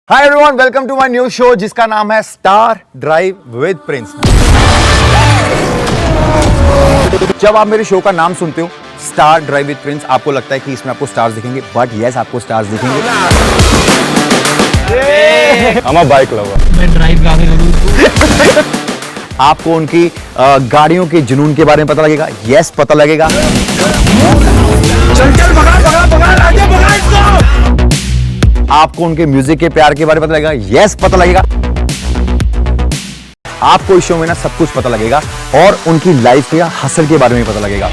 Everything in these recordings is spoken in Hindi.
Hi everyone, welcome to my new show जिसका नाम है स्टार ड्राइव विद प्रिंस। जब आप मेरे शो का नाम सुनते हो स्टार ड्राइव विद प्रिंस, आपको लगता है कि इसमें आपको स्टार्स दिखेंगे, बट यस, आपको स्टार्स दिखेंगे। I'm a bike lover. मैं ड्राइव गाड़ी करूँ। आपको उनकी गाड़ियों के जुनून के बारे में पता लगेगा। यस, पता लगेगा। आपको उनके म्यूजिक के प्यार के बारे में पता लगेगा। यस, पता लगेगा। आपको इस शो में ना सब कुछ पता लगेगा और उनकी लाइफ या हसल के बारे में पता लगेगा।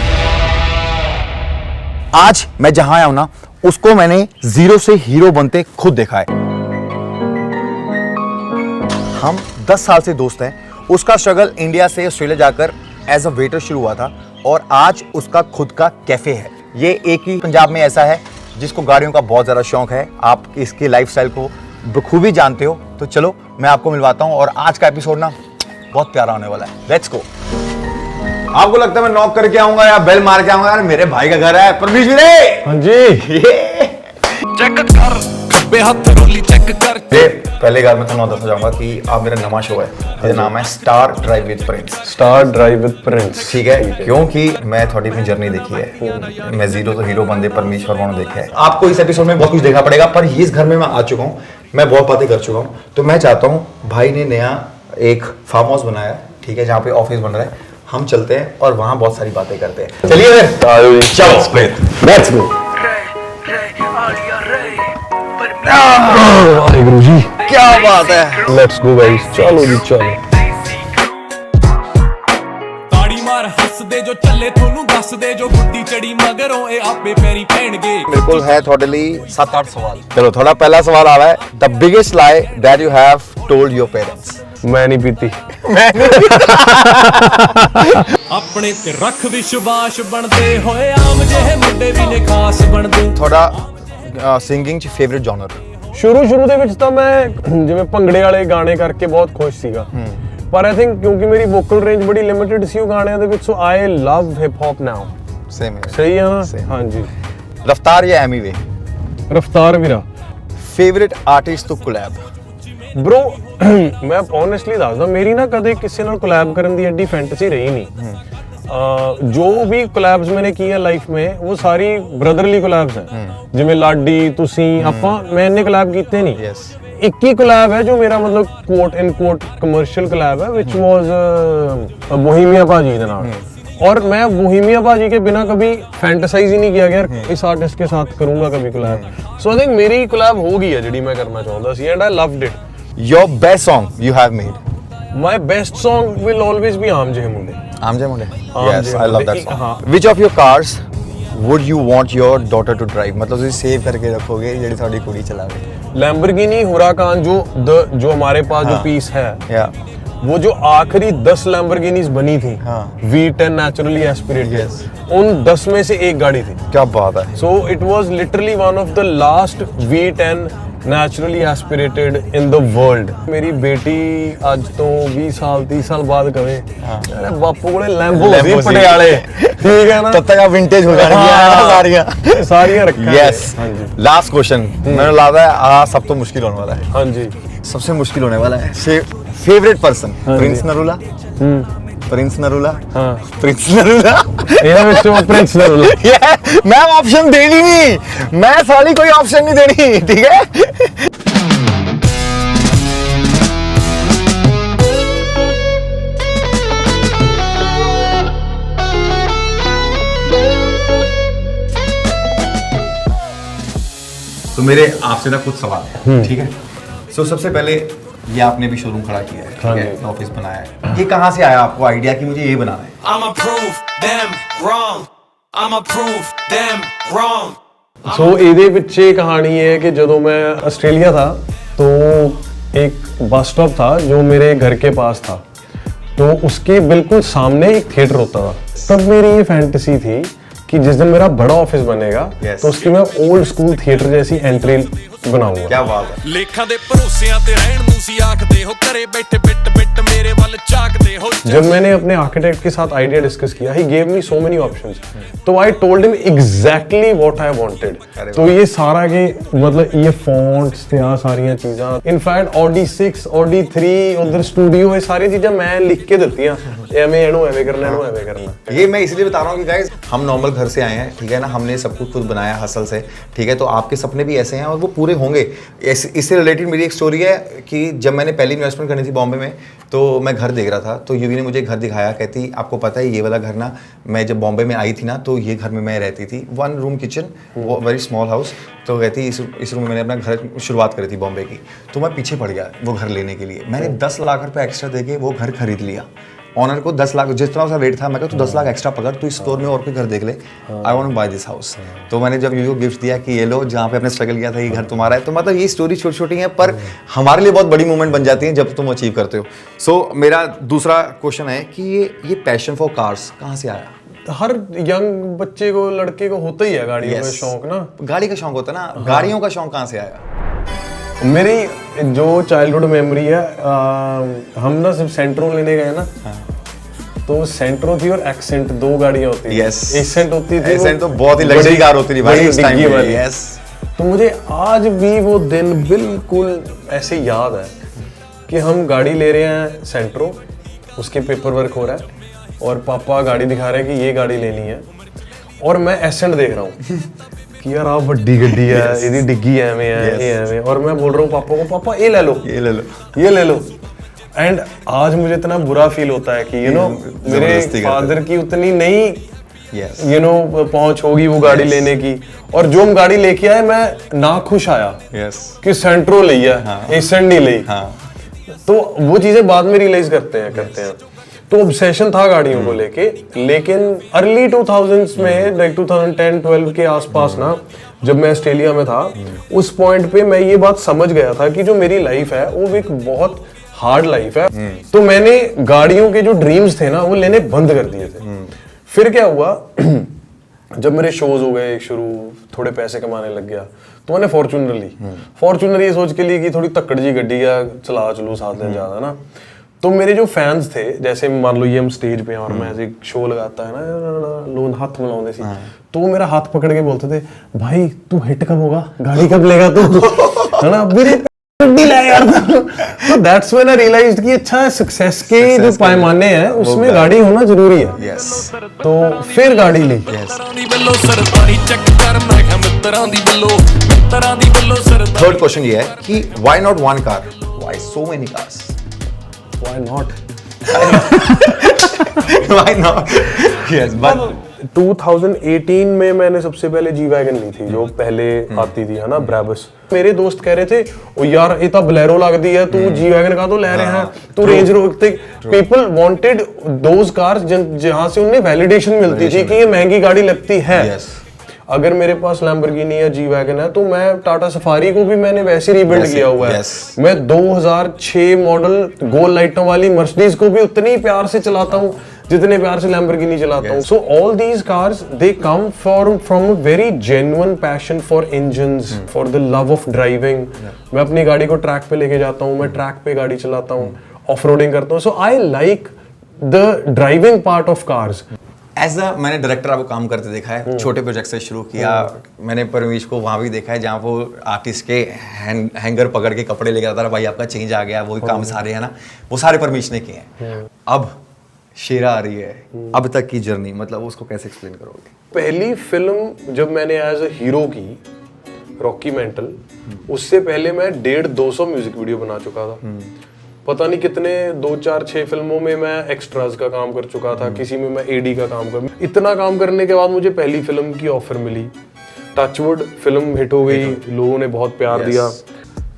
आज मैं जहां आया हूं ना, उसको मैंने जीरो से हीरो बनते खुद देखा है। हम 10 साल से दोस्त हैं। उसका स्ट्रगल इंडिया से ऑस्ट्रेलिया जाकर एज अ वेटर शुरू हुआ था और आज उसका खुद का कैफे है। ये एक ही पंजाब में ऐसा है जिसको गाड़ियों का बहुत ज़्यादा शौक है। आप इसके लाइफस्टाइल को बखूबी जानते हो, तो चलो मैं आपको मिलवाता हूँ। और आज का एपिसोड ना बहुत प्यारा होने वाला है। Let's go. आपको लगता है मैं नॉक करके आऊंगा या बेल मार के आऊंगा? यार मेरे भाई का घर है। परमेश वीरे, हाँ जी। चेक कर, खब्बे हाथ रोली चेक कर। पहले बार मैं तुम्हें बताना चाहूंगा कि आप मेरा नवा शो है, जिसका नाम है star drive with Prince. Star drive with Prince, ठीक है, क्योंकि मैं थोड़ी अपनी जर्नी देखी है। मैं जीरो तो हीरो बंदे परमेश वर्मा ने देखा है। आपको इस एपिसोड में बहुत कुछ देखना पड़ेगा, पर इस घर में मैं आ चुका हूँ, मैं बहुत बातें कर चुका हूँ। तो मैं चाहता हूँ, भाई ने नया एक फार्म हाउस बनाया, ठीक है, जहाँ पे ऑफिस बन रहा है। हम चलते हैं और वहाँ बहुत सारी बातें करते हैं। चलिए चलो, लेट्स गो। वाहिगुरु जी, क्या बात है। लेट्स गो गाइस, चलो जी चलो। ताड़ी मार हੱਸ ਦੇ ਜੋ ਚੱਲੇ ਤੁਹਾਨੂੰ ਦੱਸ ਦੇ ਜੋ ਗੁੱਡੀ ਚੜੀ ਮਗਰੋਂ ਇਹ ਆਪੇ ਪੈਰੀ ਪੈਣਗੇ। मेरे को है थोड़े लिए 7-8 सवाल। चलो, थोड़ा पहला सवाल आ रहा है। The biggest lie that you have told your parents. मैं नहीं पीती। ਆਪਣੇ ਤੇ ਰੱਖ ਵਿਸ਼ਵਾਸ ਬਣਦੇ ਹੋਏ ਆਮ ਜਿਹੇ ਮੁੰਡੇ ਵੀ ਨੇ ਖਾਸ ਬਣਦੇ। थोड़ा सिंगिंग च फेवरेट जॉनर। ਸ਼ੁਰੂ ਦੇ ਵਿੱਚ ਤਾਂ ਮੈਂ ਜਿਵੇਂ ਭੰਗੜੇ ਵਾਲੇ ਗਾਣੇ ਕਰਕੇ ਬਹੁਤ ਖੁਸ਼ ਸੀਗਾ, ਪਰ ਆਈ ਥਿੰਕ ਕਿਉਂਕਿ ਮੇਰੀ ਵੋਕਲ ਰੇਂਜ ਬੜੀ ਲਿਮਿਟਡ ਸੀ ਉਹ ਗਾਣਿਆਂ ਦੇ ਵਿੱਚ, ਸੋ ਆਈ ਲਵ ਹਿਪ ਹੌਪ ਨਾਓ। सेम है। ਸਹੀ ਆ ਨਾ? Same। ਹਾਂਜੀ। रफ्तार या एमी वे? ਰਫਤਾਰ ਵੀਰਾ। फेवरेट आर्टिस्ट तो कोलैब? ਬ్రో ਮੈਂ ਓਨੈਸਟਲੀ ਦੱਸਦਾ, ਮੇਰੀ ਨਾ ਕਦੇ ਕਿਸੇ ਨਾਲ ਕੋਲੈਬ ਕਰਨ ਦੀ ਐਡੀ ਫੈਂਟਸੀ ਰਹੀ ਨਹੀਂ। जो भी कोलैब्स मैंने की है लाइफ में वो सारी ब्रदरली कोलैब्स हैं, जिवें लाडी तुसी आपां मैं इन्ने कोलैब कीते नहीं। Yes। एक ही कोलैब है जो मेरा मतलब कोट इन कोट कमर्शियल कोलैब है, विच वाज बोहेमिया भाजी दे नाल। और मैं बोहेमिया भाजी के बिना कभी फैंटेसाइज ही नहीं किया कि यार इस आर्टिस्ट के साथ करूंगा कभी कोलैब। सो आई थिंक मेरी कोलैब हो गई है जिहड़ी मैं करना चाहता सी, and I loved it. Your best song you have made? My best song will always be Aam Jehe Munde. Aam Je Munde? Aam yes, Je I love Munde. That song. हाँ। Which of your cars would you want your daughter to drive? मतलब ਤੁਸੀਂ सेव करके रखोगे ਜਿਹੜੀ ਤੁਹਾਡੀ ਕੁੜੀ ਚਲਾਵੇ? लैम्बोर्गिनी हुराकान जो हमारे पास जो पीस है, या वो जो आखिरी 10 लैम्बोर्गिनीज बनी थी, हाँ। V10 naturally aspirated, Yes। उन 10 में से एक गाड़ी थी। क्या बात है। So it was literally one of the last V10 naturally aspirated in the world. मेरी बेटी आज तो 20 साल 30 साल बाद कहे अरे बापू कोले लैम्बो Lambo सी पटियाले, ठीक है ना? तब तक आप विंटेज हो जाएंगे सारियां रखा। यस। हाँ जी। लास्ट क्वेश्चन मैंने लगता है आ सब तो मुश्किल होने वाला है। हाँ जी। सबसे मुश्किल होने वाला है। Favourite person? Prince Narula? Prince Narula? हाँ। प्रिंस नरूला? ये विच प्रिंस नरूला। मैं ऑप्शन देनी नहीं, मैं साली कोई ऑप्शन नहीं देनी, ठीक है? तो मेरे आपसे ना कुछ सवाल है, ठीक है? सो सबसे पहले ये आपने भी शोरूम खड़ा किया है, ठीक है, ऑफिस बनाया है। ये कहाँ से आया आपको आइडिया कि मुझे ये बनाना है? I'ma prove them wrong. I'ma prove them wrong. ਸੋ ਇਹਦੇ ਵਿੱਚ ਇਹ ਕਹਾਣੀ है कि ਜਦੋਂ मैं ऑस्ट्रेलिया था तो एक बस स्टॉप था जो मेरे घर के पास था, तो उसके बिल्कुल सामने एक थिएटर होता था। तब मेरी ये फैंटेसी थी कि जिस दिन मेरा बड़ा ऑफिस बनेगा Yes। तो उसकी मैं ओल्ड स्कूल थिएटर जैसी एंट्री ਬਣਾਊਂਗਾ। क्या बात है। ਲੇਖਾਂ ਦੇ ਭਰੋਸਿਆਂ ਤੇ ਰਹਿਣ ਨੂੰ ਸੀ ਆਖਦੇ ਹੋ ਘਰੇ ਬੈਠੇ ਬਿੱਟ ਬਿੱਟ ਮੇਰੇ ਵੱਲ ਝਾਕਦੇ ਹੋ जब मैंने अपने आर्किटेक्ट के साथ आइडिया डिस्कस किया, he gave me so many options, तो I told him exactly what I wanted। तो ये सारा के मतलब ये fonts ਤੇ ਆ ਸਾਰੀਆਂ ਚੀਜ਼ਾਂ, in fact Audi 6 Audi 3 ਉਧਰ स्टूडियो, ये सारी चीज़ां मैं लिख के ਦਿੱਤੀਆਂ, ਐਵੇਂ ਇਹਨੂੰ ਐਵੇਂ ਕਰਨਾ, ਇਹਨੂੰ ਐਵੇਂ करना। ये मैं इसलिए बता रहा हूँ कि गाइस हम नॉर्मल घर से आए हैं, ठीक है ना, हमने सब कुछ खुद बनाया हसल से, ठीक है, तो आपके सपने भी ऐसे हैं और वो पूरे होंगे। इससे रिलेटेड मेरी एक स्टोरी है कि जब मैंने पहली इन्वेस्टमेंट करनी थी बॉम्बे में, तो मैं घर देख रहा था, तो युवी ने मुझे घर दिखाया, कहती आपको पता है ये वाला घर ना, मैं जब बॉम्बे में आई थी ना, तो ये घर में मैं रहती थी, 1 room kitchen, very small house, तो कहती इस रूम में मैंने अपना घर शुरुआत करी थी बॉम्बे की, तो मैं पीछे पड़ गया वो घर लेने के लिए। मैंने 10 लाख रुपए एक्स्ट्रा देके वो घर खरीद लिया। ऑनर को 10 लाख जितना उसका रेट था, मैं कहा तू 10 लाख एक्स्ट्रा पकड़, तू इस स्टोर में और कोई घर देख ले, I want to buy this house. तो मैंने जब यूवी को गिफ्ट दिया कि ये लो, जहाँ पे अपने स्ट्रगल किया था ये घर तुम्हारा है। तो मतलब ये स्टोरी छोटी छोटी हैं पर हमारे लिए बहुत बड़ी मूवमेंट बन जाती है जब तुम अचीव करते हो। सो मेरा दूसरा क्वेश्चन है कि ये पैशन फॉर कार्स कहाँ से आया? हर यंग बच्चे को, लड़के को होता ही है गाड़ियों का शौक ना। गाड़ी का शौक होता है ना, गाड़ियों का शौक कहाँ से आया? मेरी जो चाइल्डहुड मेमोरी है, हम ना जब सेंट्रो लेने गए ना, तो सेंट्रो थी और एक्सेंट, 2 गाड़ियां होती थी। Yes. एक्सेंट होती थी, एक्सेंट तो बहुत ही लग्जरी कार होती थी भाई उस टाइम पे। यस। तो मुझे आज भी वो दिन बिल्कुल ऐसे याद है कि हम गाड़ी ले रहे हैं सेंट्रो, उसके पेपर वर्क हो रहा है और पापा गाड़ी दिखा रहे हैं कि ये गाड़ी लेनी है, और मैं एसेंट देख रहा हूँ कि यार आप बड़ी गड्डी है, ਇਹਦੀ डिग्गी ਐਵੇਂ है, ये ਐਵੇਂ, और मैं बोल रहा हूँ पापा को, पापा ये ले लो, ये ले लो, ये ले लो। एंड आज मुझे इतना बुरा फील होता है कि मेरे फादर की उतनी नहीं पहुंच होगी वो गाड़ी लेने की, और जो हम गाड़ी लेके आए मैं ना खुश आया कि सेंट्रो ली है, एसेंट नहीं ली। तो वो चीजें बाद में रियलाइज करते हैं। तो ऑब्सेशन था गाड़ियों को लेके, लेकिन अर्ली 2000s में, लाइक 2010-12 के आसपास ना, जब मैं ऑस्ट्रेलिया में था, उस पॉइंट पे मैं ये बात समझ गया था कि जो मेरी लाइफ है वो एक बहुत हार्ड लाइफ है। तो मैंने गाड़ियों के जो ड्रीम्स थे ना वो लेने बंद कर दिए थे। फिर क्या हुआ, जब मेरे शोज हो गए शुरू, थोड़े पैसे कमाने लग गया, तो मैंने फॉर्च्यूनर ली। फॉर्च्यूनर ये सोच के ली कि थोड़ी तक्कड़ जी गड्डी है, चला चलू साथ में ज्यादा ना। तो मेरे जो फैंस थे, जैसे मान लो ये हम स्टेज पे हैं और मैं ऐसे शो लगाता है ना, लोग हाथ मिलाते सी, तो वो मेरा हाथ पकड़ के बोलते थे, भाई तू हिट कब होगा, गाड़ी कब लेगा तू, है ना, मेरे यार। तो दैट्स व्हेन आई रियलाइज्ड कि अच्छा सक्सेस के जो पैमाने हैं उसमें गाड़ी होना जरूरी है। यस। तो फिर गाड़ी ली। थर्ड क्वेश्चन ये है कि why not one car, why so many cars? Why not? Why not? Yes, but 2018 में मैंने सबसे पहले जी वैगन ली थी, जो पहले आती थी, है ना, ब्राबस। मेरे दोस्त कह रहे थे, ओ यार ये तो बोलेरो लगती है, तू जी वैगन का तो ले रहे हैं, तू range rover. People wanted those cars जहां से उन्हें वैलिडेशन मिलती थी कि ये महंगी गाड़ी लगती है। अगर मेरे पास लैम्बोर्गिनी या जी वैगन है, तो मैं टाटा सफारी को भी मैंने वैसे रिबिल्ड किया हुआ है। मैं 2006 मॉडल गोल लाइटों वाली मर्सिडीज को भी उतनी ही प्यार से चलाता हूँ जितने प्यार से लैम्बोर्गिनी चलाता हूँ। So all these cars they come from a very genuine passion for engines, for the love of driving. मैं अपनी गाड़ी को ट्रैक पे लेके जाता हूँ, मैं ट्रैक पे गाड़ी चलाता हूँ, ऑफ रोडिंग करता हूँ। So I like the driving part of cars. As a मैंने डायरेक्टर आपको काम करते देखा है, छोटे प्रोजेक्ट से शुरू किया। मैंने परमेश को वहाँ भी देखा है जहाँ वो आर्टिस्ट के हैंगर पकड़ के कपड़े लेकर आता था, भाई आपका चेंज आ गया, वही काम सारे है ना, वो सारे परमेश ने किए हैं। अब शेरा आ रही है, अब तक की जर्नी, मतलब उसको कैसे एक्सप्लेन करोगे? पहली फिल्म जब मैंने एज अ हीरो की, रॉकी मेंटल, उससे पहले मैं 150-200 म्यूजिक वीडियो बना चुका था। पता नहीं कितने 2-4-6 फिल्मों में मैं एक्स्ट्राज का काम कर चुका था, किसी में मैं एडी का काम कर। इतना काम करने के बाद मुझे पहली फिल्म की ऑफर मिली, टचवुड फिल्म हिट हो गई, लोगों ने बहुत प्यार दिया।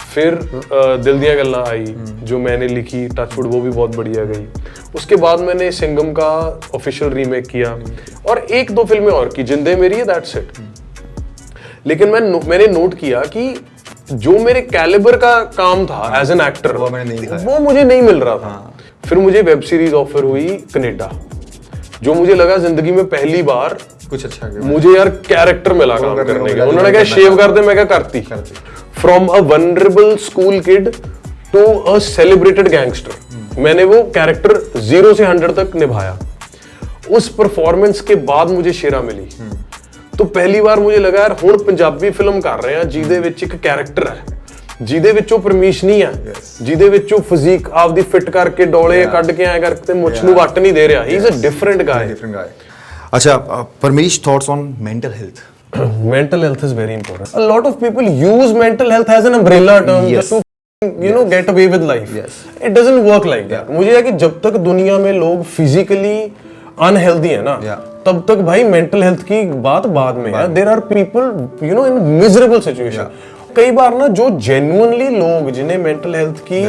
फिर दिल दिया गल्ला आई जो मैंने लिखी, टचवुड, वो भी बहुत बढ़िया गई। उसके बाद मैंने सिंघम का ऑफिशियल रीमेक किया और 1-2 फिल्में और की, जिंदे मेरी है, दैट्स इट। लेकिन मैंने नोट किया कि जो मेरे कैलिबर का काम था एज एन एक्टर, वो मुझे नहीं मिल रहा था। फिर मुझे वेब सीरीज ऑफर हुई कनाडा, जो मुझे लगा जिंदगी में पहली बार कुछ अच्छा मुझे यार कैरेक्टर मिला काम करने का। उन्होंने कहा शेव कर दे, मैं क्या करती। From a vulnerable school kid to a celebrated gangster. मैंने वो कैरेक्टर 0 से 100 तक निभाया। उस परफॉर्मेंस के बाद मुझे शेरा मिली, तो पहली बार मुझे लगा यार हुण पंजाबी फिल्म कर रहे हैं ਜਿਹਦੇ ਵਿੱਚ ਇੱਕ कैरेक्टर है, ਜਿਹਦੇ ਵਿੱਚ ਉਹ ਪਰਮੇਸ਼ ਨਹੀਂ ਹੈ, ਜਿਹਦੇ ਵਿੱਚ ਉਹ ਫਿਜ਼ੀਕ ਆਪਦੀ ਫਿੱਟ ਕਰਕੇ ਡੋਲੇ ਕੱਢ ਕੇ ਆਇਆ ਕਰਕੇ ਮੁੱਛ ਨੂੰ ਵੱਟ ਨਹੀਂ ਦੇ ਰਿਹਾ। He is a different guy. अच्छा Paramesh, thoughts on mental health? Mental health is very important. A lot of people use mental health as an umbrella term just to get away with life. Yes. It doesn't work like that. मुझे है कि जब तक दुनिया में लोग physically unhealthy है ना, तब तक भाई mental health की बात बाद में है। There are people in miserable situation. कई बार ना जो genuinely लोग जिन्हें mental health की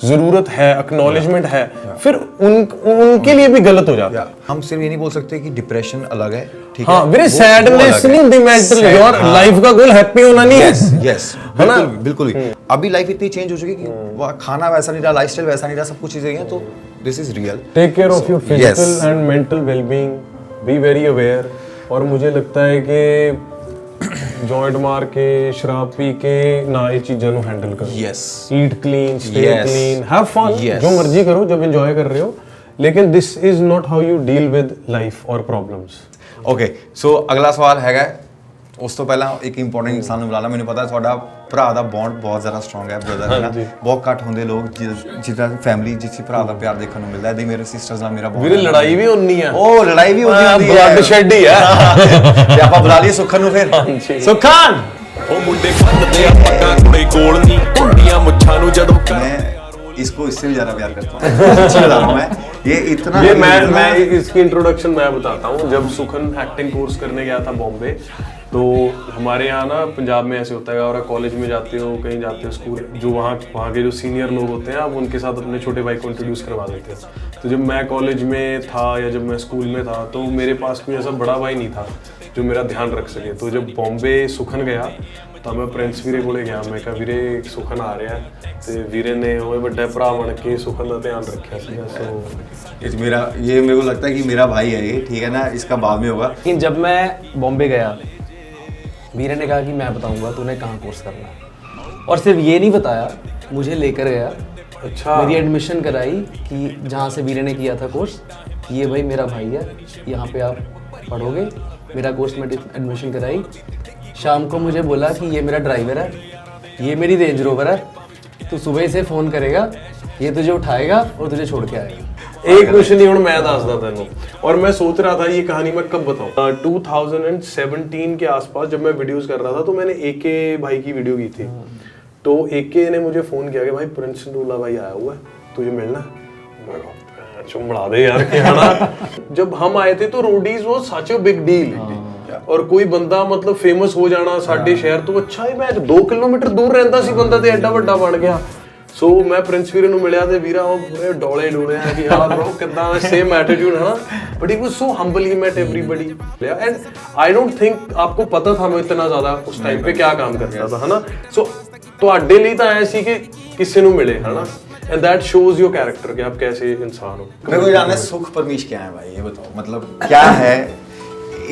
जरूरत है, एक्नॉलेजमेंट है, फिर उनके लिए भी गलत हो जाता है। हम सिर्फ ये नहीं बोल सकते कि डिप्रेशन अलग है, ठीक हाँ, है? मेरे सैडनेस नहीं होती मेंटल, योर लाइफ का गोल हैप्पी होना नहीं है। यस, बिल्कुल बिल्कुल ही। अभी लाइफ इतनी चेंज हो चुकी है कि खाना वैसा नहीं रहा, लाइफस्टाइल वैसा नहीं रहा, सब कुछ चीजें हैं, तो this is real. Take care of your physical and mental wellbeing, be very aware. और मुझे लगता है कि जॉइंट मार के, शराब पी के ना ये चीज़ों को हैंडल करो। Yes, eat clean, stay clean, have fun, जो मर्जी करो जब एंजॉय कर रहे हो, लेकिन this is not how you deal with life और प्रॉब्लम्स। ओके, सो अगला सवाल हैगा, ਉਸ ਤੋਂ ਪਹਿਲਾਂ ਇੱਕ ਇੰਪੋਰਟੈਂਟ ਇਨਸਾਨ ਨੂੰ ਬੁਲਾਣਾ। ਮੈਨੂੰ ਪਤਾ ਤੁਹਾਡਾ ਭਰਾ ਦਾ ਬੌਂਡ ਬਹੁਤ ਜ਼ਿਆਦਾ ਸਟਰੋਂਗ ਹੈ, ਬ੍ਰਦਰ ਹੈ ਨਾ। ਬਹੁਤ ਘੱਟ ਹੁੰਦੇ ਲੋਕ ਜਿਹਦਾ ਫੈਮਿਲੀ ਜਿਸ ਭਰਾ ਦਾ ਪਿਆਰ ਦੇਖਣ ਨੂੰ ਮਿਲਦਾ ਹੈ। ਮੇਰੇ ਸਿਸਟਰਸ ਨਾਲ ਮੇਰਾ ਬਹੁਤ ਵੀਰੇ ਲੜਾਈ ਵੀ ਹੁੰਦੀ ਆ, ਉਹ ਲੜਾਈ ਵੀ ਹੁੰਦੀ ਹੈ, ਬਲੱਡ ਸ਼ੈਡ ਹੀ ਹੈ। ਤੇ ਆਪਾਂ ਬੁਲਾ ਲਈਏ ਸੁਖਨ ਨੂੰ ਫਿਰ। ਸੁਖਨ, ਉਹ ਮੁੰਡੇ ਖੰਡਦੇ ਆ ਪੱਗਾਂ ਕੁੜੇ ਕੋਲ ਨਹੀਂ ਹੁੰਦੀਆਂ ਮੁੱਛਾਂ ਨੂੰ ਜਦੋਂ मैं इसको इससे भी ज्यादा प्यार करता हूँ। अच्छा बता रहा हूँ मैं, ये इतना ये मैं इसकी इंट्रोडक्शन मैं बताता हूँ। जब सुखन एक्टिंग कोर्स करने गया था बॉम्बे, तो हमारे यहाँ ना पंजाब में ऐसे होता है, और कॉलेज में जाते हो, कहीं जाते हो स्कूल, जो वहाँ के जो सीनियर लोग होते हैं आप उनके साथ अपने छोटे भाई को इंट्रोड्यूस करवा देते हैं। तो जब मैं कॉलेज में था या जब मैं स्कूल में था, तो मेरे पास कोई ऐसा बड़ा भाई नहीं था जो मेरा ध्यान रख सके। तो जब बॉम्बे सुखन गया तो मैं प्रिंस वीरे को गया, मैं कहा वीरे सुखन आ रहा है, तो वीरे ने वो बड़ा भरा बन के सुखन का ध्यान रखा। सो मेरा ये मेरे को लगता है कि मेरा भाई है ये, ठीक है ना, इसका बाद में होगा। लेकिन जब मैं बॉम्बे गया, वीरे ने कहा कि मैं बताऊंगा तूने कहाँ कोर्स करना है, और सिर्फ ये नहीं बताया, मुझे लेकर गया। अच्छा, मेरी एडमिशन कराई कि जहाँ से वीरे ने किया था कोर्स, ये भाई मेरा भाई है, यहाँ पे आप पढ़ोगे। मेरा कोर्स में एडमिशन कराई। शाम को मुझे बोला कि ये मेरा ड्राइवर है, ये मेरी रेंज रोवर है, तू सुबह से फ़ोन करेगा, ये तुझे उठाएगा और तुझे छोड़ के आएगा। एक क्वेश्चन ही मैं दसदा तेनों, और मैं सोच रहा था ये कहानी मैं कब बताऊं। 2017 के आसपास जब मैं वीडियोस कर रहा था, तो मैंने एके भाई की वीडियो की थी। तो एके ने मुझे फोन किया कि भाई प्रिंस रूला भाई आया हुआ है, तुझे मिलना है। मैं कहा चुमड़ा दे यार के, है ना। जब हम आए थे तो रोडीज वो सच अ बिग डील, और कोई बंदा मतलब फेमस हो जाना साडे शहर तो अच्छा ही, मैं 2 किलोमीटर दूर रहंदा सी बंदा ते एडा वड्डा बन गया। सो मैं प्रिंस वीरे ਨੂੰ ਮਿਲਿਆ ਤੇ ਵੀਰਾ ਉਹ ਪੂਰੇ ਡੋਲੇ ਡੋਲੇ ਆ ਕਿ ਹਾਂ bro ਕਿਦਾਂ, सेम एटीट्यूड है ना, but he was so humble, he met everybody and I don't think आपको पता था मैं इतना ज्यादा उस टाइम पे क्या काम करता था, है ना। सो ਤੁਹਾਡੇ ਲਈ ਤਾਂ ਐ ਸੀ ਕਿ ਕਿਸੇ ਨੂੰ ਮਿਲੇ, है ना, and that shows your character कि आप कैसे इंसान हो। मेरे को जानना है सुख परमेश क्या है भाई, ये बताओ, मतलब क्या है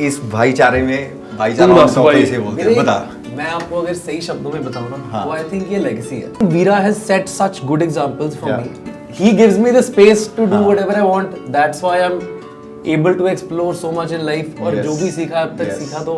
इस भाईचारे में? भाईचारा हम सब ऐसे बोलते हैं, बता। मैं आपको अगर सही शब्दों में बताऊं ना, तो आई थिंक ये लेगेसी है। Veera has set such good examples for me. He gives me the space to do whatever I want, that's why I am able to explore so much in life. और जो भी सीखा अब तक सीखा तो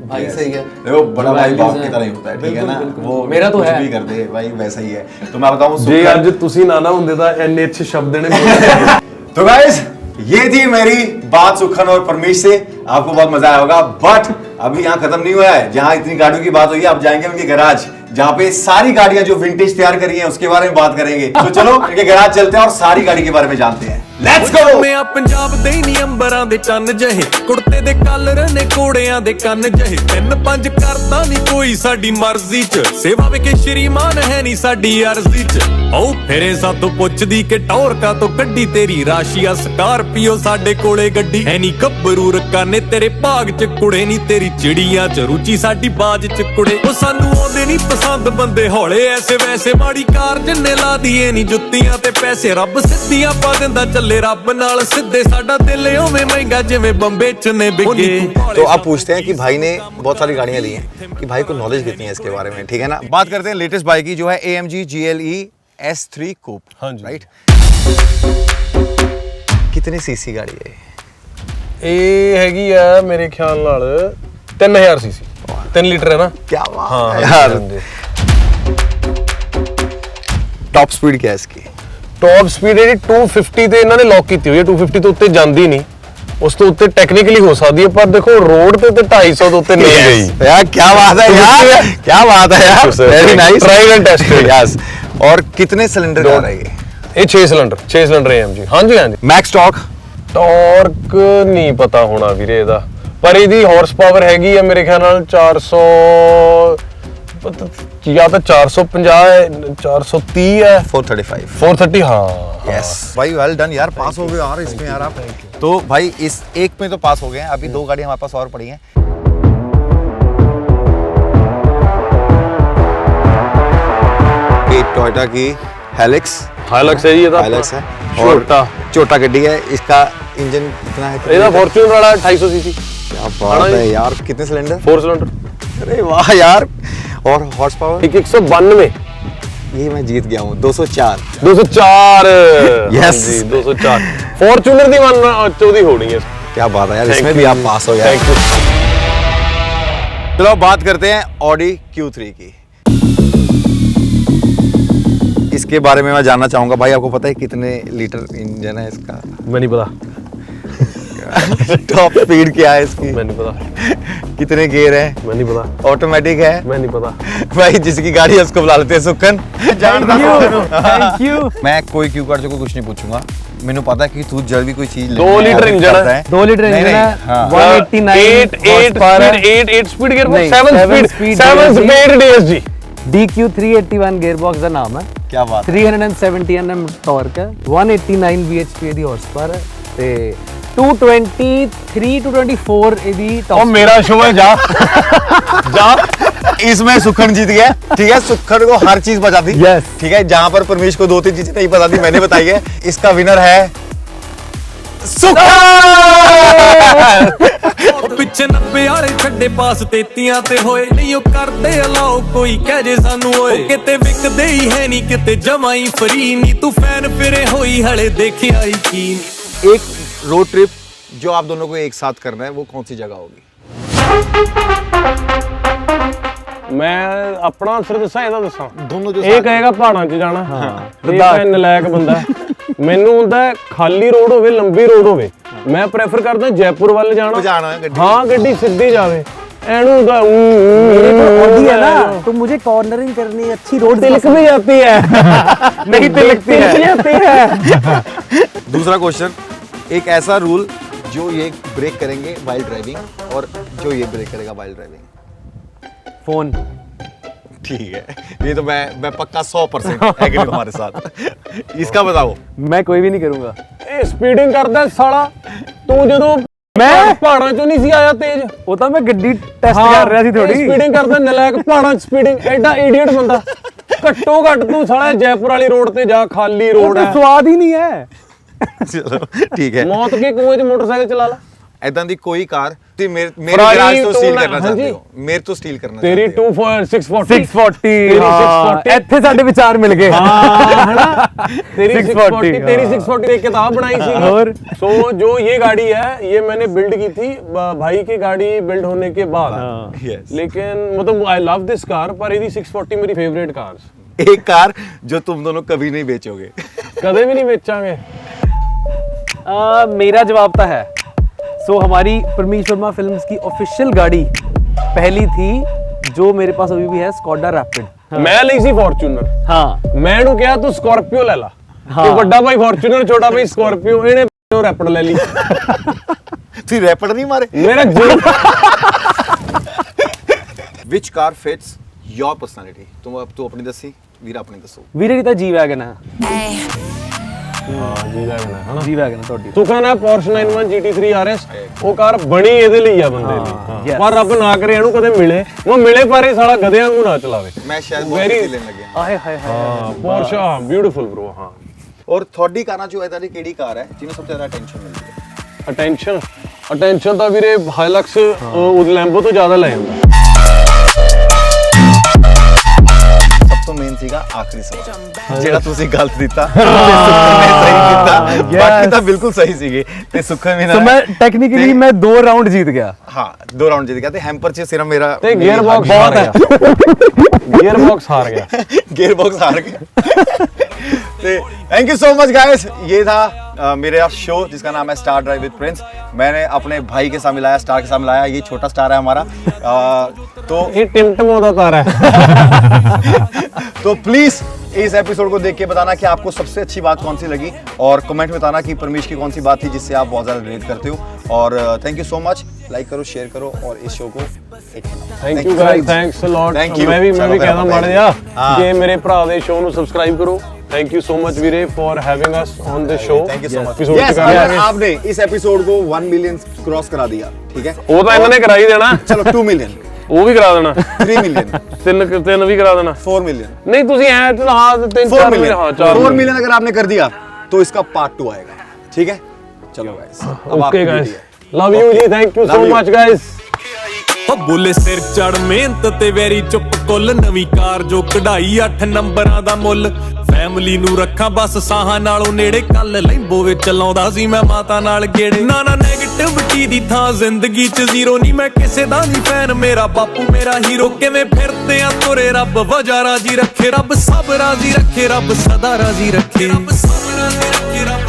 भाई सही है। देखो बड़ा भाई बाप की तरह ही होता है, ठीक है ना, वो मेरा तो है भी कर दे भाई, वैसा ही है। तो मैं बताऊं ਜੇ ਅੱਜ ਤੁਸੀਂ ਨਾ ਨਾ ਹੁੰਦੇ ਤਾਂ ਇੰਨੇ ਅੱਛੇ ਸ਼ਬਦ ਨੇ ਬੋਲੇ। तो गाइस ये थी मेरी बात सुखन और परमेश से। आपको बहुत मजा आया होगा, बट अभी यहाँ खत्म नहीं हुआ है। जहाँ इतनी गाड़ियों की बात हुई है, अब जाएंगे उनके गैराज, जहाँ पे सारी गाड़ियां जो विंटेज तैयार करी हैं उसके बारे में बात करेंगे। तो चलो इनके गैराज चलते हैं और सारी गाड़ी के बारे में जानते हैं। Let's go. ਮੈਂ ਪੰਜਾਬ ਦੇ ਨਹੀਂ ਅੰਬਰਾਂ ਦੇ ਚੰਨ ਜਹੇ, ਕੁੜਤੇ ਦੇ ਕਲਰ ਨੇ ਕੋੜਿਆਂ ਦੇ ਕੰਨ ਜਹੇ, 3-5 ਕਰਦਾ ਨਹੀਂ ਕੋਈ ਸਾਡੀ ਮਰਜ਼ੀ ਚ, ਸੇਵਾ ਵੇ ਕੇ ਸ਼੍ਰੀਮਾਨ ਹੈ ਨਹੀਂ ਸਾਡੀ ਅਰਜ਼ੀ ਚ। ਆਓ ਫਿਰੇ ਸਾਤੋਂ ਪੁੱਛਦੀ ਕਿ ਟੌਰਕਾ ਤੋਂ ਕੱਢੀ ਤੇਰੀ ਰਾਸ਼ੀਆ ਸਕਾਰਪੀਓ, ਸਾਡੇ ਕੋਲੇ ਗੱਡੀ ਹੈ ਨਹੀਂ ਗੱਭਰੂ ਰਕਾਨੇ ਤੇਰੇ ਭਾਗ ਚ ਕੁੜੇ, ਨਹੀਂ ਤੇਰੀ ਚਿੜੀਆਂ ਚ ਰੁਚੀ ਸਾਡੀ ਬਾਜ ਚ ਕੁੜੇ। ਉਹ ਸਾਨੂੰ ਆਉਂਦੇ ਨਹੀਂ ਪਸੰਦ ਬਹੁਤ ਬੰਦੇ ਹੌਲੇ ਐਸੇ ਵੈਸੇ ਮਾੜੀ ਕਾਰ ਜਿੰਨੇ ਲਾ ਦੀਏ ਨਹੀਂ ਜੁੱਤੀਆਂ ਤੇ ਪੈਸੇ ਰੱਬ ਸਿੱਧੀਆਂ ਪਾ ਦਿੰਦਾ ਚੱਲੇ ਰੱਬ ਨਾਲ ਸਿੱਧੇ ਸਾਡਾ ਦਿਲ ਓਵੇਂ ਮਹਿੰਗਾ ਜਿਵੇਂ ਬੰਬੇ ਚ ਨੇ ਬਿਗੇ तो आप पूछते हैं कि भाई ने बहुत सारी गाड़ियां ली हैं कि भाई को नॉलेज कितनी है इसके बारे में, ठीक है ना। बात करते हैं लेटेस्ट बाइक की जो है AMG GLE S3 Coupe। हाँ जी। राइट, कितनी सीसी गाड़ी है? ਇਹ ਹੈਗੀ ਆ ਮੇਰੇ ਖਿਆਲ ਨਾਲ 3000 ਸੀਸੀ 3 ਲੀਟਰ ਹੈ ਨਾ। क्या बात हाँ, है हाँ यार। जी। टॉप स्पीड क्या है इसकी? ਟੌਪ ਸਪੀਡ ਜਿਹੜੀ 250 ਤੇ ਇਹਨਾਂ ਨੇ ਲੌਕ ਕੀਤੀ ਹੋਈ ਹੈ। 250 ਤੋਂ ਉੱਤੇ ਜਾਂਦੀ ਨਹੀਂ, ਉਸ ਤੋਂ ਉੱਤੇ ਟੈਕਨੀਕਲੀ ਹੋ ਸਕਦੀ ਹੈ, ਪਰ ਦੇਖੋ ਰੋਡ ਤੇ 250 ਤੋਂ ਉੱਤੇ ਨਹੀਂ ਗਈ। यार क्या बात है यार, क्या बात है यार, very nice, tried and tested. Yes. और कितने सिलेंडर का है ये? ਇਹ 6 ਸਿਲੰਡਰ AMG। ਹਾਂਜੀ ਹਾਂਜੀ। Max torque? ਟਾਰਕ ਨਹੀਂ ਪਤਾ ਹੋਣਾ ਵੀਰੇ ਇਹਦਾ, ਪਰ ਇਹਦੀ ਹਾਰਸ ਪਾਵਰ ਹੈਗੀ ਆ ਮੇਰੇ ਖਿਆਲ ਨਾਲ 400 ਜਾਂ ਤਾਂ 450 ਹੈ 430 है 435। 430। हाँ यस भाई, वेल डन यार, पास हो गए यार इसमें यार आप। तो भाई इस एक में तो पास हो गए हैं, अभी 2 गाड़ियां हमारे पास और पड़ी हैं। ये टोयोटा की हेलिक्स हाइलक्स है ये तो हाइलक्स है, छोटा गड्डी है। इसका इंजन कितना है? ਇਹਦਾ ਫੋਰਚੂਨਰ ਵਾਲਾ 250 सीसी। क्या बात है यार, कितने सिलेंडर? 4 सिलेंडर। अरे वाह यार। और हॉर्स पावर? 192। ये मैं जीत गया हूँ, 204। 204। Yes। 204 फॉर्च्यूनर दी 114 होनी है। क्या बात है यार, Thank इसमें you भी आप पास हो यार। Thank you. चलो अब बात करते हैं Audi Q3 की। इसके बारे में मैं जानना चाहूंगा भाई, आपको पता है कितने लीटर इंजन है इसका? मैं नहीं पता। टॉप स्पीड क्या है इसकी? मैं नहीं पता। कितने गियर है? मैं नहीं पता। ऑटोमेटिक है? मैं नहीं पता। भाई जिसकी गाड़ी है उसको बुला लेते हैं सुखन। Thank you. मैं कोई क्यू कार्ड को कुछ नहीं पूछूंगा, मैंने पता है कि तू जब भी कोई चीज 2 लीटर इंजन है। 2 लीटर नहीं, इंजन है, हाँ। 189 8 स्पीड गियर नहीं, 7 7 speed speed 7 speed DSG। DQ 381 gearbox ਦਾ ਨਾਮ ਹੈ। क्या बात है? 370 Nm ਟਾਰਕ ਹੈ, 189 bhp ਦੀ ਹਾਰਸ ਪਾਵਰ ਹੈ ਤੇ 223 to 24 ਇਹਦੀ ओ ਟੌਪ मेरा शो है जा जा। इसमें सुखन जीत गया, ठीक है। सुखन को हर चीज बता दी। Yes। ठीक है, जहां पर परमेश को 2-3 चीजें नहीं पता थी मैंने बताई है। इसका विनर है सुखन। ਉਹ ਪਿੱਛੇ 90 ਵਾਲੇ ਛੱਡੇ ਪਾਸ 33 ਤੇ ਹੋਏ ਨਹੀਂ ਉਹ ਕਰਦੇ ਅਲਾਓ ਕੋਈ ਕਹਿ ਜੇ ਸਾਨੂੰ ਓਏ ਉਹ ਕਿਤੇ ਵਿਕਦੇ ਹੀ ਹੈ ਨਹੀਂ ਕਿਤੇ ਜਮਾਂ ਹੀ ਫਰੀ ਨਹੀਂ ਤੂੰ ਫੈਨ ਫਿਰੇ ਹੋਈ ਹਲੇ ਦੇਖਿਆ ਹੀ ਕੀ एक रोड ट्रिप जो आप दोनों को एक साथ करना है वो कौन सी जगह होगी? मैं अपना आंसर दसा ਇਹਦਾ ਦੱਸਾਂ। दोनों जो ਇਹ ਕਹੇਗਾ ਪਹਾੜਾਂ 'ਚ ਜਾਣਾ। ਹਾਂ ਇਹ ਨਲਾਇਕ ਬੰਦਾ। ਮੈਨੂੰ ਹੁੰਦਾ ਖਾਲੀ ਰੋਡ ਹੋਵੇ, ਲੰਬੀ ਰੋਡ ਹੋਵੇ, ਮੈਂ ਪ੍ਰੈਫਰ ਕਰਦਾ ਜੈਪੁਰ ਵੱਲ ਜਾਣਾ। जाना है गड्डी। हाँ ਗੱਡੀ ਸਿੱਧੀ ਜਾਵੇ, ਐਨੂੰ ਦਾ ऑडी है ना, तो मुझे कॉर्नरिंग करनी है, अच्छी रोड तिलक भी जाती है। नहीं तिलकती है। दूसरा क्वेश्चन, एक ऐसा रूल जो ये ब्रेक करेंगे वाइल ड्राइविंग और जो ये ब्रेक करेगा वाइल ड्राइविंग। फोन। ठीक है, ये तो मैं पक्का 100% एग्री हूं हमारे साथ। इसका बताओ। मैं कोई भी नहीं करूंगा। ਇਹ ਸਪੀਡਿੰਗ ਕਰਦਾ ਸਾਲਾ। ਤੂੰ ਜਦੋਂ ਮੈਂ ਪਹਾੜਾਂ 'ਚੋਂ ਨਹੀਂ ਸੀ ਆਇਆ ਤੇਜ਼। ਉਹ ਤਾਂ ਮੈਂ ਗੱਡੀ ਟੈਸਟ ਕਰ ਰਿਹਾ ਸੀ ਥੋੜੀ। ਸਪੀਡਿੰਗ ਕਰਦਾ ਨਲਾਇਕ ਪਹਾੜਾਂ 'ਚ ਸਪੀਡਿੰਗ, ਐਡਾ ਇਡੀਅਟ ਬੰਦਾ। ਘੱਟੋ ਘੱਟ ਤੂੰ ਸਾਲਾ ਜੈਪੁਰ ਵਾਲੀ ਰੋਡ ਤੇ ਜਾ, ਖਾਲੀ ਰੋਡ ਹੈ। ਸਵਾਦ ਹੀ ਨਹੀਂ ਹੈ। चलो ठीक है। ਮੌਤ ਕੇ ਕੂਏ 'ਚ ਮੋਟਰਸਾਈਕਲ ਚਲਾ ਲਾ। ऐदा दी कोई कार ते मेरे Ferrari गैराज तो तो स्टील ना- करना हाँ चाहते जी। हो, मेरे तो स्टील करना ਤੇਰੀ चाहते हो। 640 640 ਹਾਂ 640 ਇੱਥੇ ਸਾਡੇ ਵਿਚਾਰ ਮਿਲ ਗਏ। हाँ है ना। तेरी 640 640 तेरी 640 एक किताब बनाई थी। और? सो जो ये गाड़ी है ये मैंने बिल्ड की थी भाई की गाड़ी बिल्ड होने के बाद। Yes। लेकिन मतलब आई लव दिस कार, पर ये 640 मेरी फेवरेट कार। एक कार जो तुम दोनों कभी नहीं बेचोगे। कदे भी नहीं बेचांगे। मेरा जवाब तो है। सो हमारी परमीश वर्मा फिल्म्स की ऑफिशियल गाड़ी पहली थी जो मेरे पास अभी भी है, स्कॉडा रैपिड। मैं ली सी फॉर्च्यूनर। हाँ मैं नु कहा तू स्कॉर्पियो ले ला। कि बड़ा भाई फॉर्च्यूनर, छोटा भाई स्कॉर्पियो, इन्हें रैपिड ले ली। फिर रैपिड नहीं मारे। मेरा जीव Which car fits your personality? तुम अब तू अपनी दसी, वीरा अपनी दसो। वीरे की तो जी वैगन है। ਹਾਂ ਜੀ ਵੈਗਨ ਹੈ ਹਨਾ ਜੀ ਵੈਗਨ ਤੁਹਾਡੀ ਸੁਖਨ ਹੈ Porsche 911 GT3 RS ਉਹ ਕਾਰ ਬਣੀ ਇਹਦੇ ਲਈ ਆ ਬੰਦੇ ਲਈ yes. ਪਰ ਰੱਬ ਨਾ ਕਰੇ ਇਹਨੂੰ ਕਦੇ ਮਿਲੇ ਉਹ ਮਿਲੇ ਪਰ ਇਹ ਸਾਲਾ ਗਧਿਆਂ ਨੂੰ ਨਾ ਚਲਾਵੇ ਮੈਂ ਸ਼ਾਇਦ ਬਹੁਤ Very- ਹੀ ਲੈਣ ਲੱਗਿਆ ਆਏ ਹਾਏ ਹਾਏ ਹਾਂ Porsche ਹਾਂ ਬਿਊਟੀਫੁਲ bro ਹਾਂ ਔਰ ਤੁਹਾਡੀ ਕਾਰਾਂ ਚੋਂ ਇਦਾਂ ਦੀ ਕਿਹੜੀ ਕਾਰ ਹੈ ਜਿਹਨੂੰ ਸਭ ਤੋਂ ਜ਼ਿਆਦਾ ਅਟੈਂਸ਼ਨ ਮਿਲਦੀ ਹੈ ਅਟੈਂਸ਼ਨ ਤਾਂ ਵੀਰੇ ਹਾਈਲਕਸ ਉਹ ਲੈਂਬੋ ਤੋਂ ਜ਼ਿਆਦਾ ਲੈ ਜਾਂਦਾ ਸਭ ਤੋਂ ਮੇਨ ਸੀਗਾ ਆਖਰੀ ਸਵਾਲ ਜਿਹੜਾ ਤੁਸੀਂ ਗਲਤ ਦਿੱਤਾ ਸੁਖਨ ਨੇ ਸਹੀ ਕੀਤਾ ਬਾਕੀ ਤਾਂ ਬਿਲਕੁਲ ਸਹੀ ਸੀਗੇ ਤੇ ਸੁਖਨ ਵੀ ਸੋ ਮੈਂ ਟੈਕਨੀਕਲੀ ਮੈਂ 2 ਰਾਉਂਡ जीत गया ਹਾਂ 2 ਰਾਉਂਡ ਜਿੱਤ ਗਿਆ ਤੇ ਹੈਂਪਰ 'ਚ ਸਿਰਫ ਮੇਰਾ ਤੇ ਗੇਅਰ ਬਾਕਸ बहुत है ਗੇਅਰ ਬਾਕਸ ਹਾਰ ਗਿਆ गियर बॉक्स हार गया thank you so much guys ये था मेरा शो जिसका नाम है स्टार ड्राइव विद प्रिंस मैंने अपने भाई के साथ मिलाया स्टार के साथ मिलाया ये छोटा स्टार है हमारा तो ਇਹ ਟਿਮਟਮੋ ਦਾ ਤਾਰਾ ਹੈ तो प्लीज इस एपिसोड को देख के बताना कि आपको सबसे अच्छी बात कौन सी लगी और कमेंट में बताना कि परमेश की कौन सी बात थी जिससे आप बहुत ज़्यादा रिलेट करते हो और thank you so much like करो शेयर करो और इस शो को thank you guys thanks a lot Thank you. ਮੈਂ ਵੀ ਚਲੋ ਕਹਿੰਦਾ ਫਿਰ ਮਾੜਾ ਜਿਹਾ ਹਾਂ। ਕਿ ਮੇਰੇ ਭਰਾ ਦੇ ਸ਼ੋਅ ਨੂੰ ਸਬਸਕ੍ਰਾਈਬ ਕਰੋ ਥੈਂਕ ਯੂ ਸੋ ਮਚ ਵੀਰੇ for having us on the show thank you so much episode yes अगर आपने इस एपिसोड को 1 मिलियन क्रॉस करा दिया ठीक है ਉਹ ਤਾਂ ਇਹਨਾਂ ਨੇ ਕਰਾ ਹੀ ਦੇਣਾ चलो 2 मिलियन ਉਹ ਵੀ ਕਰਾ ਦੇਣਾ 3 मिलियन ਤਿੰਨ ਵੀ ਕਰਾ ਦੇਣਾ 4 मिलियन ਨਹੀਂ ਤੁਸੀਂ ਐ ਹਾਂ 3 4 4 मिलियन ਹਾਂ 4 4 मिलियन अगर आपने कर दिया तो इसका पार्ट 2 आएगा ठीक है चलो गाइस अब ਓਕੇ आपकी ਗਾਇਸ duty है ਲਵ ਯੂ ਜੀ thank you so Love you. Much guys ਉਹ ਬੁੱਲੇ ਸਿਰ ਚੜ ਮਿਹਨਤ ਤੇ ਵੈਰੀ ਚੁੱਪ ਕੁੱਲ ਨਵੀਂ ਕਾਰ ਜੋ ਕਢਾਈ 8 ਨੰਬਰਾਂ ਦਾ ਮੁੱਲ ਫੈਮਿਲੀ ਨੂੰ ਰੱਖਾਂ ਬਸ ਸਾਹਾਂ ਨਾਲੋਂ ਨੇੜੇ ਕੱਲ ਲੈਂਬੋ ਵਿੱਚ ਲਾਉਂਦਾ ਸੀ ਮੈਂ ਮਾਤਾ ਨਾਲ ਗੇੜੇ ਨਾ ਨੈਗੇਟਿਵਿਟੀ ਦੀ ਥਾਂ ਜ਼ਿੰਦਗੀ 'ਚ ਜ਼ੀਰੋ ਨਹੀਂ ਮੈਂ ਕਿਸੇ ਦਾ ਨਹੀਂ ਫੈਨ ਮੇਰਾ ਬਾਪੂ ਮੇਰਾ ਹੀਰੋ ਕਿਵੇਂ ਫਿਰਦੇ ਆ ਤੁਰੇ ਰੱਬ ਵਜਾ ਰਾਜੀ ਰੱਖੇ ਰੱਬ ਸਭ ਰਾਜੀ ਰੱਖੇ ਰੱਬ ਸਦਾ ਰਾਜੀ ਰੱਖੇ ਰੱਬ ਸਭ ਰਾਜੀ ਰੱਖੇ ਰੱਬ